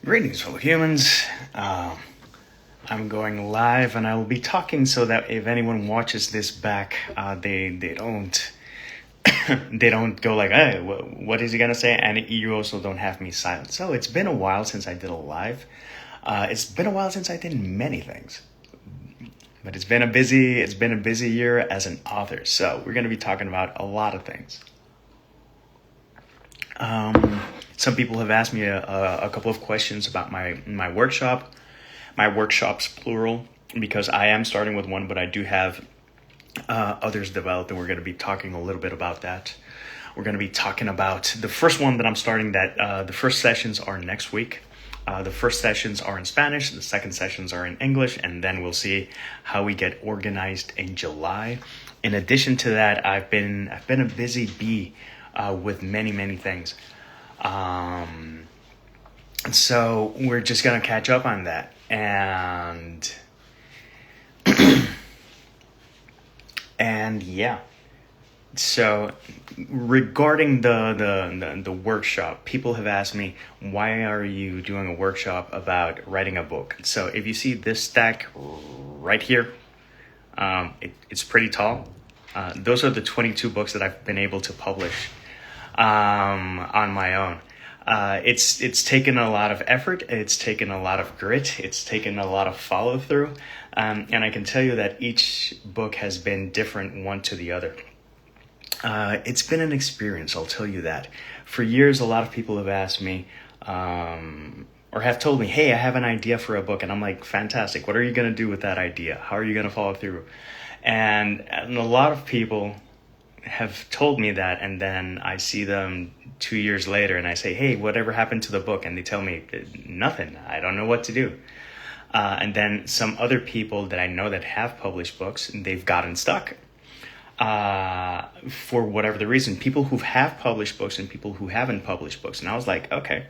Greetings, fellow humans. I'm going live, and I will be talking so that if anyone watches this back, they don't they don't go like, "Hey, what is he gonna say?" And you also don't have me silent. So it's been a while since I did a live. It's been a while since I did many things, but it's been a busy year as an author. So we're gonna be talking about a lot of things. Some people have asked me a couple of questions about my workshop. My workshops, plural, because I am starting with one, but I do have others developed, and we're going to be talking a little bit about that. We're going to be talking about the first one that I'm starting, that the first sessions are next week. The first sessions are in Spanish, the second sessions are in English, and then we'll see how we get organized in July. In addition to that, I've been a busy bee with many things. So we're just going to catch up on that. And yeah. So regarding the workshop, people have asked me, why are you doing a workshop about writing a book? So if you see this stack right here, it's pretty tall. Those are the 22 books that I've been able to publish on my own. It's taken a lot of effort. It's taken a lot of grit. It's taken a lot of follow through. And I can tell you that each book has been different one to the other. It's been an experience, I'll tell you that. For years, a lot of people have asked me, or have told me, hey, I have an idea for a book. And I'm like, fantastic. What are you going to do with that idea? How are you going to follow through? And a lot of people have told me that, and then I see them 2 years later and I say, hey, whatever happened to the book? And they tell me, nothing. I don't know what to do. And then some other people that I know that have published books, they've gotten stuck for whatever the reason. People who have published books and people who haven't published books. And I was like, okay.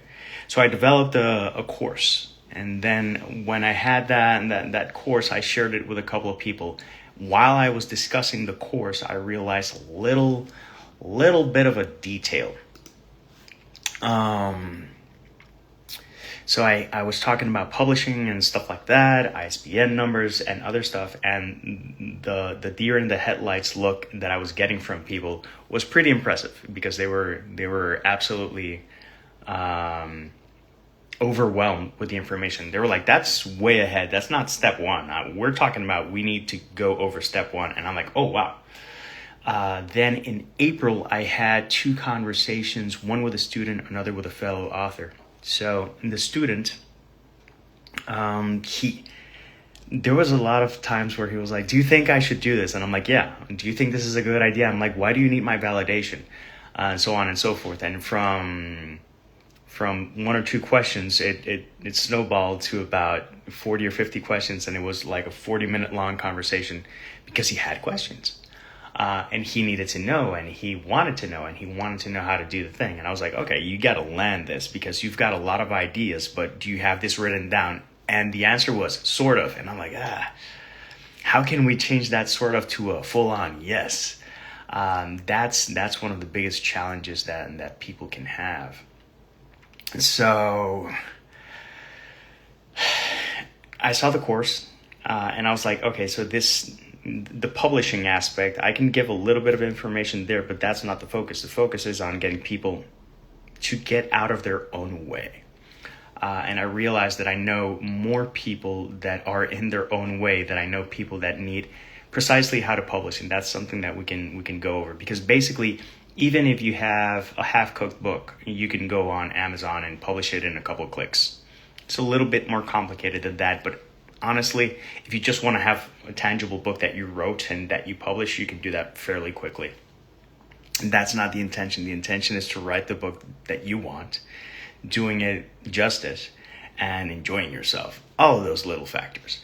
So I developed a course. And then when I had that course, I shared it with a couple of people. While I was discussing the course, I realized a little bit of a detail. So I was talking about publishing and stuff like that, ISBN numbers and other stuff, and the deer in the headlights look that I was getting from people was pretty impressive, because they were absolutely overwhelmed with the information. They were like, that's way ahead. That's not step one. We're talking about, we need to go over step one. And I'm like, oh, wow. Then in April, I had 2 conversations, one with a student, another with a fellow author. So the student, there was a lot of times where he was like, do you think I should do this? And I'm like, yeah. Do you think this is a good idea? I'm like, why do you need my validation? And so on and so forth. And from 1 or 2 questions, it snowballed to about 40 or 50 questions, and it was like a 40-minute long conversation, because he had questions. And he needed to know, and he wanted to know, and he wanted to know how to do the thing. And I was like, okay, you got to land this, because you've got a lot of ideas, but do you have this written down? And the answer was sort of. And I'm like, how can we change that sort of to a full-on yes? That's one of the biggest challenges that people can have. So I saw the course, and I was like, okay, so the publishing aspect, I can give a little bit of information there, but that's not the focus. The focus is on getting people to get out of their own way. And I realized that I know more people that are in their own way than I know people that need precisely how to publish. And that's something that we can go over, because basically, even if you have a half-cooked book, you can go on Amazon and publish it in a couple of clicks. It's a little bit more complicated than that, but honestly, if you just want to have a tangible book that you wrote and that you publish, you can do that fairly quickly. And that's not the intention. The intention is to write the book that you want, doing it justice, and enjoying yourself. All of those little factors,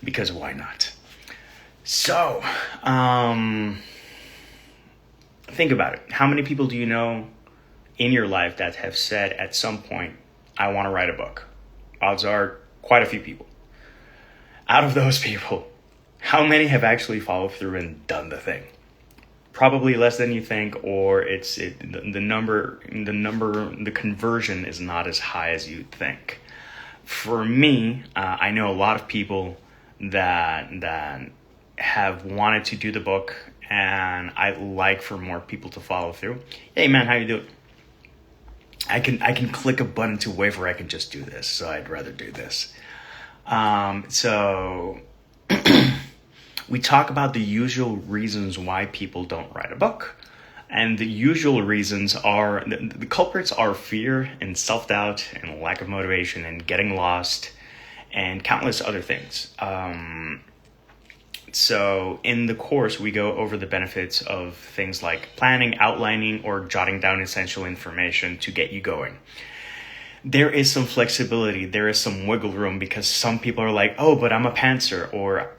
because why not? So, think about it. How many people do you know in your life that have said at some point, I want to write a book? Odds are quite a few people. Out of those people, how many have actually followed through and done the thing? Probably less than you think, or the conversion is not as high as you think. For me, I know a lot of people that have wanted to do the book, and I like for more people to follow through. Hey man, how you doing? I can click a button to wave, or I can just do this. So I'd rather do this. So we talk about the usual reasons why people don't write a book. And the usual reasons are, the culprits are fear and self-doubt and lack of motivation and getting lost and countless other things. So in the course, we go over the benefits of things like planning, outlining, or jotting down essential information to get you going. There is some flexibility, there is some wiggle room, because some people are like, oh, but I'm a pantser, or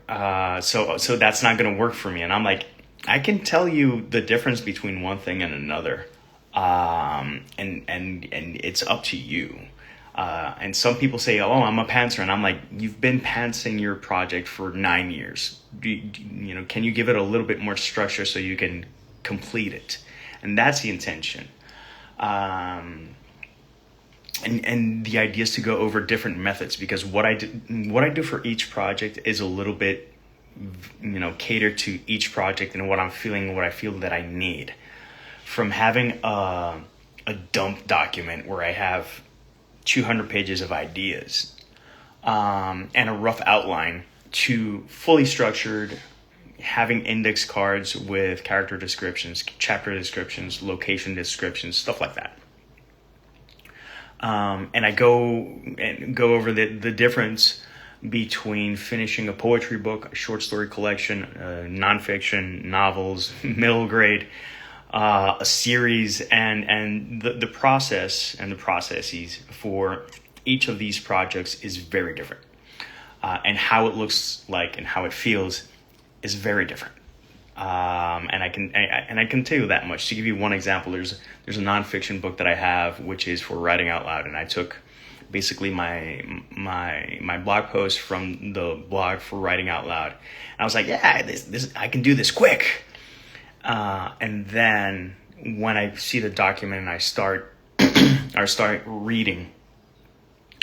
so that's not going to work for me. And I'm like, I can tell you the difference between one thing and another, and it's up to you. And some people say, oh, I'm a pantser, and I'm like, you've been pantsing your project for 9 years. Can you give it a little bit more structure so you can complete it? And that's the intention. And the idea is to go over different methods, because what I do for each project is a little bit, catered to each project and what I'm feeling, what I feel that I need. From having a dump document where I have 200 pages of ideas and a rough outline, to fully structured, having index cards with character descriptions, chapter descriptions, location descriptions, stuff like that. And I go over the difference between finishing a poetry book, a short story collection, nonfiction, novels, middle grade, a series, and the process and the processes for each of these projects is very different. And how it looks like and how it feels is very different. And I can tell you that much. To give you one example, there's a nonfiction book that I have, which is for writing out loud, and I took basically my blog post from the blog for writing out loud, and I was like, yeah, this I can do this quick. And then when I see the document and I start reading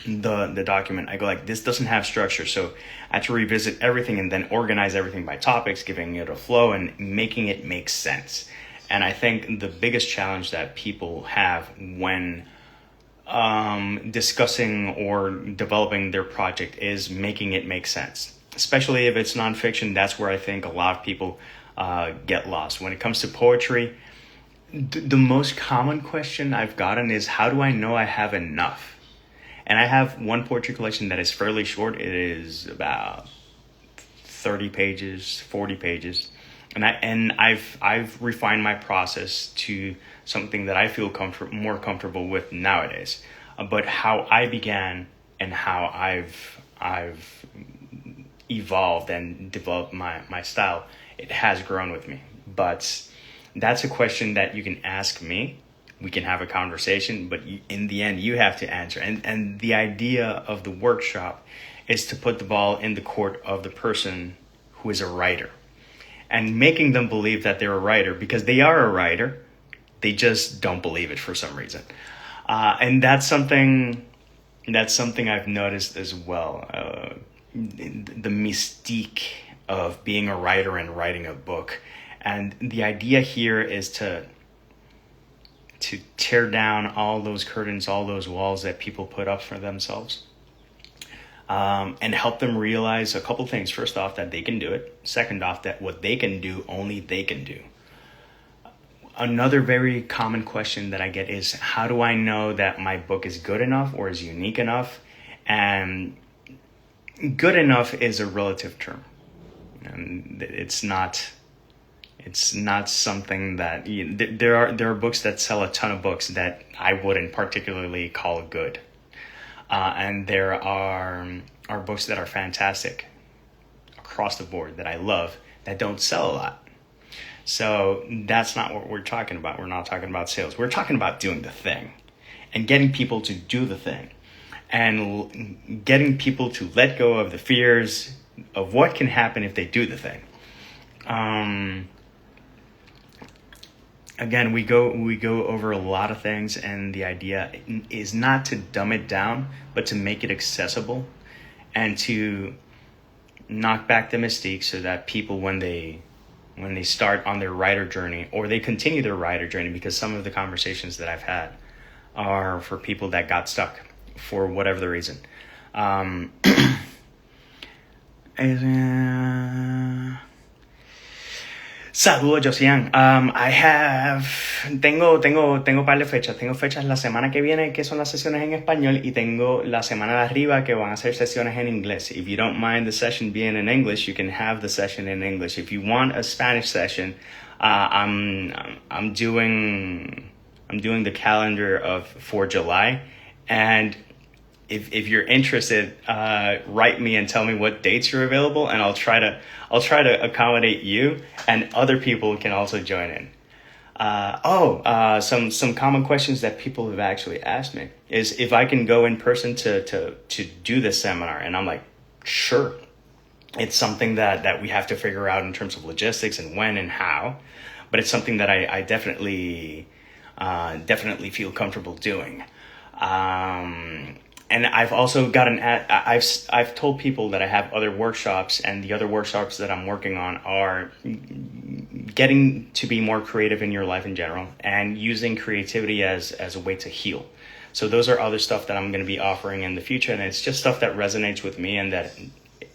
the document, I go like, this doesn't have structure. So I had to revisit everything and then organize everything by topics, giving it a flow and making it make sense. And I think the biggest challenge that people have when discussing or developing their project is making it make sense. Especially if it's nonfiction, that's where I think a lot of people get lost. When it comes to poetry, the most common question I've gotten is, how do I know I have enough? And I have one poetry collection that is fairly short. It is about 30 pages, 40 pages. And I've refined my process to something that I feel more comfortable with nowadays. But how I began and how I've evolved and developed my style, it has grown with me. But that's a question that you can ask me. We can have a conversation, but in the end, you have to answer. And the idea of the workshop is to put the ball in the court of the person who is a writer, and making them believe that they're a writer, because they are a writer. They just don't believe it for some reason. And that's something I've noticed as well. The mystique of being a writer and writing a book. And the idea here is to tear down all those curtains, all those walls that people put up for themselves, and help them realize a couple things. First off, that they can do it. Second off, that what they can do, only they can do. Another very common question that I get is, how do I know that my book is good enough or is unique enough? And good enough is a relative term. And it's not something that there are books that sell a ton of books that I wouldn't particularly call good, and there are books that are fantastic across the board that I love that don't sell a lot. So that's not what we're talking about. We're not talking about sales. We're talking about doing the thing and getting people to do the thing, and getting people to let go of the fears of what can happen if they do the thing. again, we go over a lot of things, and the idea is not to dumb it down, but to make it accessible and to knock back the mystique so that people, when they start on their writer journey, or they continue their writer journey, because some of the conversations that I've had are for people that got stuck for whatever the reason. Saludos, Josian. Tengo par de fechas. Tengo fechas la semana que viene, que son las sesiones en español, y tengo la semana de arriba, que van a ser sesiones en inglés. If you don't mind the session being in English, you can have the session in English. If you want a Spanish session, I'm doing the calendar for July, and if you're interested, write me and tell me what dates you're available, and I'll try to accommodate you, and other people can also join in. Some common questions that people have actually asked me is if I can go in person to do this seminar, and I'm like, sure. It's something that we have to figure out in terms of logistics and when and how, but it's something that I definitely feel comfortable doing. And I've also I've told people that I have other workshops, and the other workshops that I'm working on are getting to be more creative in your life in general, and using creativity as a way to heal. So those are other stuff that I'm going to be offering in the future, and it's just stuff that resonates with me and that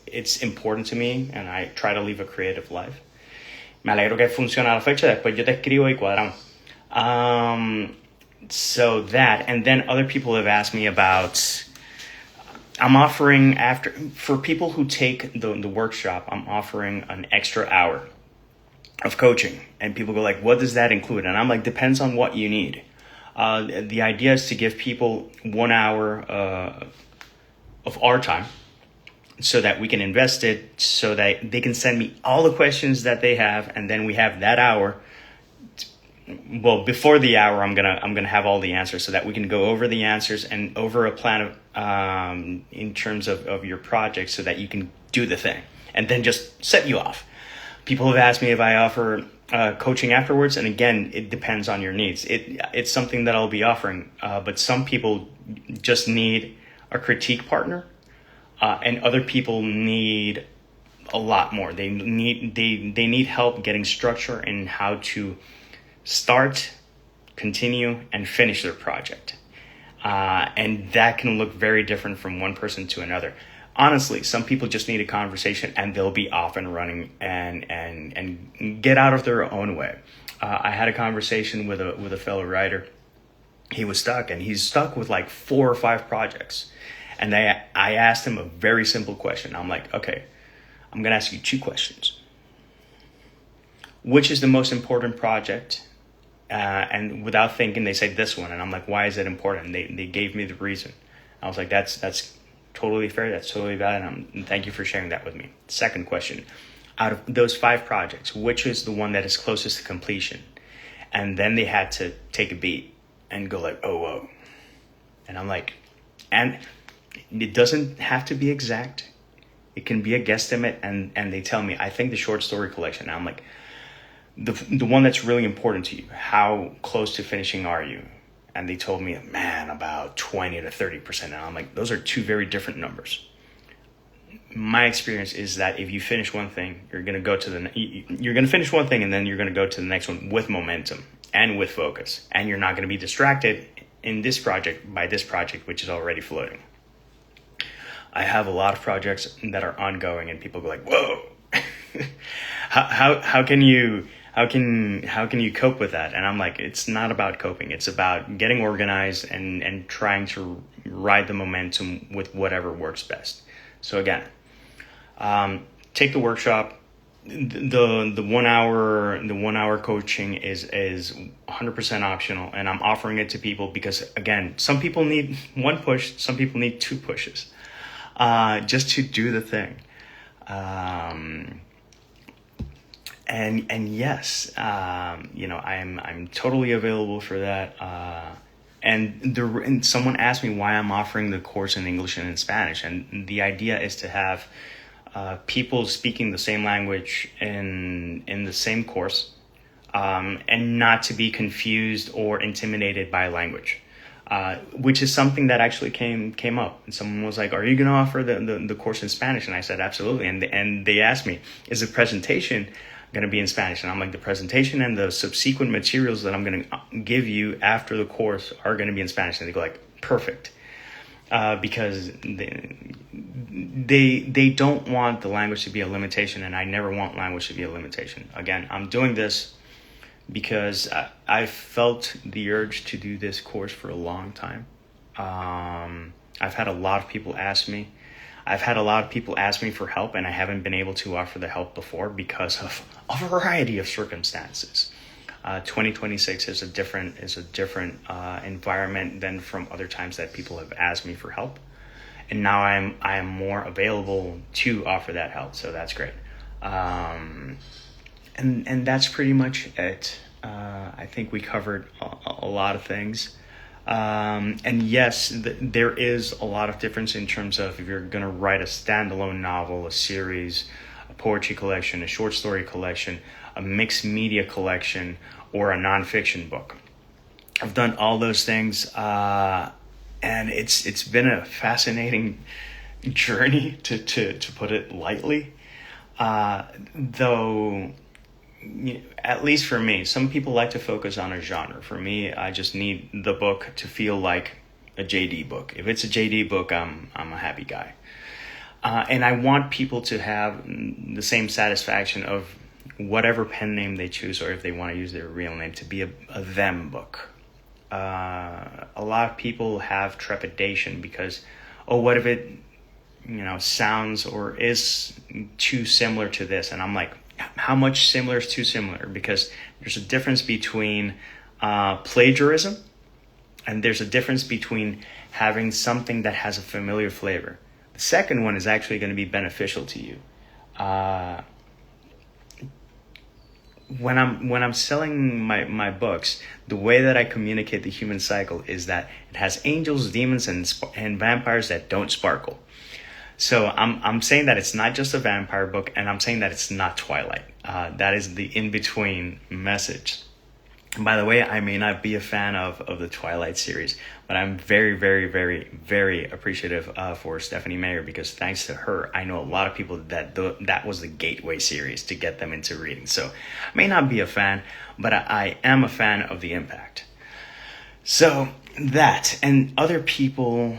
it's important to me, and I try to live a creative life. Me alegro que funciona la fecha, después yo te escribo y cuadramos. So that, and then other people have asked me about, I'm offering, for people who take the workshop, I'm offering an extra hour of coaching. And people go like, what does that include? And I'm like, depends on what you need. The idea is to give people 1 hour of our time, so that we can invest it, so that they can send me all the questions that they have, and then we have that hour. Well, before the hour, I'm gonna have all the answers, so that we can go over the answers and over a plan of in terms of your project, so that you can do the thing and then just set you off. People have asked me if I offer coaching afterwards, and again, it depends on your needs. It's something that I'll be offering, but some people just need a critique partner, and other people need a lot more. They need help getting structure in how to start, continue, and finish their project. And that can look very different from one person to another. Honestly, some people just need a conversation, and they'll be off and running and get out of their own way. I had a conversation with a fellow writer. He was stuck, and he's stuck with like 4 or 5 projects. And I asked him a very simple question. I'm like, okay, I'm going to ask you 2 questions. Which is the most important project? And without thinking, they say this one. And I'm like, why is it important? And they gave me the reason. I was like, that's totally fair. That's totally valid. And thank you for sharing that with me. Second question, out of those 5 projects, which is the one that is closest to completion? And then they had to take a beat and go like, oh, whoa. And I'm like, and it doesn't have to be exact. It can be a guesstimate. And they tell me, I think the short story collection. And I'm like, the one that's really important to you, how close to finishing are you? And they told me, man, about 20 to 30%. And I'm like, those are 2 very different numbers. My experience is that if you finish one thing, you're going to finish one thing, and then you're going to go to the next one with momentum and with focus. And you're not going to be distracted in this project by this project, which is already floating. I have a lot of projects that are ongoing, and people go like, whoa, how can you cope with that? And I'm like, it's not about coping. It's about getting organized and trying to ride the momentum with whatever works best. So again, take the workshop. The 1 hour coaching is 100% optional, and I'm offering it to people because, again, some people need 1 push, some people need 2 pushes, just to do the thing. And yes, I'm totally available for that. And someone asked me why I'm offering the course in English and in Spanish, and the idea is to have people speaking the same language in the same course, and not to be confused or intimidated by language. Which is something that actually came up. And someone was like, "Are you going to offer the course in Spanish?" And I said, "Absolutely." And they asked me, "Is the presentation going to be in Spanish?" And I'm like, "The presentation and the subsequent materials that I'm going to give you after the course are going to be in Spanish." And they go like, "Perfect," because they don't want the language to be a limitation, and I never want language to be a limitation. Again, I'm doing this because I felt the urge to do this course for a long time. I've had a lot of people ask me. I've had a lot of people ask me for help, and I haven't been able to offer the help before because of a variety of circumstances. 2026 is a different environment than from other times that people have asked me for help, and now I am more available to offer that help. So that's great. And that's pretty much it. I think we covered a lot of things. And yes, there is a lot of difference in terms of if you're going to write a standalone novel, a series, a poetry collection, a short story collection, a mixed media collection, or a nonfiction book. I've done all those things, and it's been a fascinating journey to put it lightly. Though, at least for me, some people like to focus on a genre. For me, I just need the book to feel like a JD book. If it's a JD book, I'm a happy guy. And I want people to have the same satisfaction of whatever pen name they choose, or if they want to use their real name, to be a them book. A lot of people have trepidation because, what if it, sounds or is too similar to this? And I'm like, how much similar is too similar? Because there's a difference between plagiarism, and there's a difference between having something that has a familiar flavor. The second one is actually going to be beneficial to you. When I'm selling my books, the way that I communicate the human cycle is that it has angels, demons, and vampires that don't sparkle. So I'm saying that it's not just a vampire book, and I'm saying that it's not Twilight. That is the in-between message. And by the way, I may not be a fan of the Twilight series, but I'm very, very, very, very appreciative for Stephanie Meyer, because thanks to her, I know a lot of people that was the gateway series to get them into reading. So I may not be a fan, but I am a fan of the impact. So that, and other people,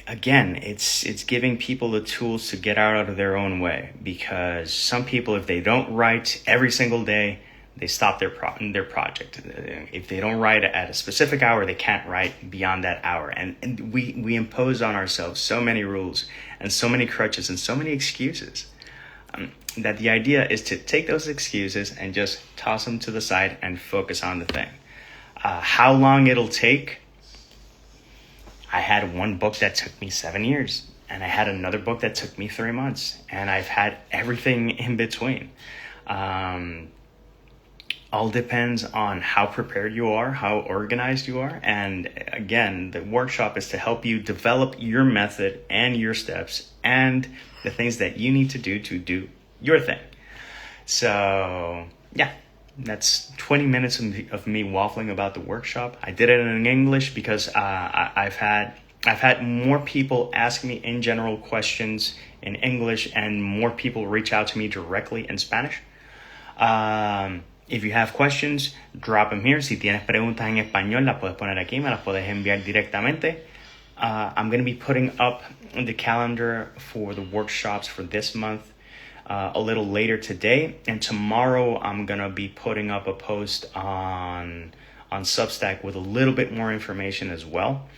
again, it's giving people the tools to get out of their own way, because some people, if they don't write every single day, they stop their project. If they don't write at a specific hour, they can't write beyond that hour. And we impose on ourselves so many rules and so many crutches and so many excuses, that the idea is to take those excuses and just toss them to the side and focus on the thing. How long it'll take? I had one book that took me 7 years, and I had another book that took me 3 months, and I've had everything in between. All depends on how prepared you are, how organized you are. And again, the workshop is to help you develop your method and your steps and the things that you need to do your thing. So yeah, that's 20 minutes of me waffling about the workshop. I did it in English because I've had more people ask me in general questions in English, and more people reach out to me directly in Spanish. If you have questions, drop them here. Si tienes preguntas en español, las puedes poner aquí, me las puedes enviar directamente. I'm going to be putting up the calendar for the workshops for this month a little later today, and tomorrow I'm going to be putting up a post on Substack with a little bit more information as well.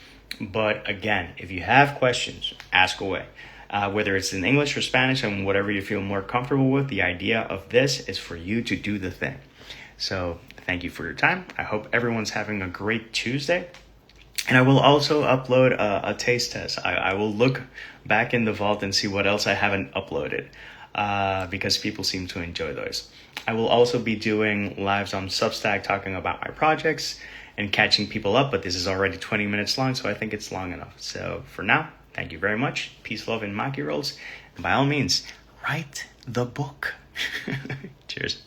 But again, if you have questions, ask away. Whether it's in English or Spanish, and whatever you feel more comfortable with, the idea of this is for you to do the thing. So thank you for your time. I hope everyone's having a great Tuesday. And I will also upload a taste test. I will look back in the vault and see what else I haven't uploaded, because people seem to enjoy those. I will also be doing lives on Substack talking about my projects and catching people up, but this is already 20 minutes long, so I think it's long enough. So for now, thank you very much. Peace, love, and Maki rolls. And by all means, write the book. Cheers.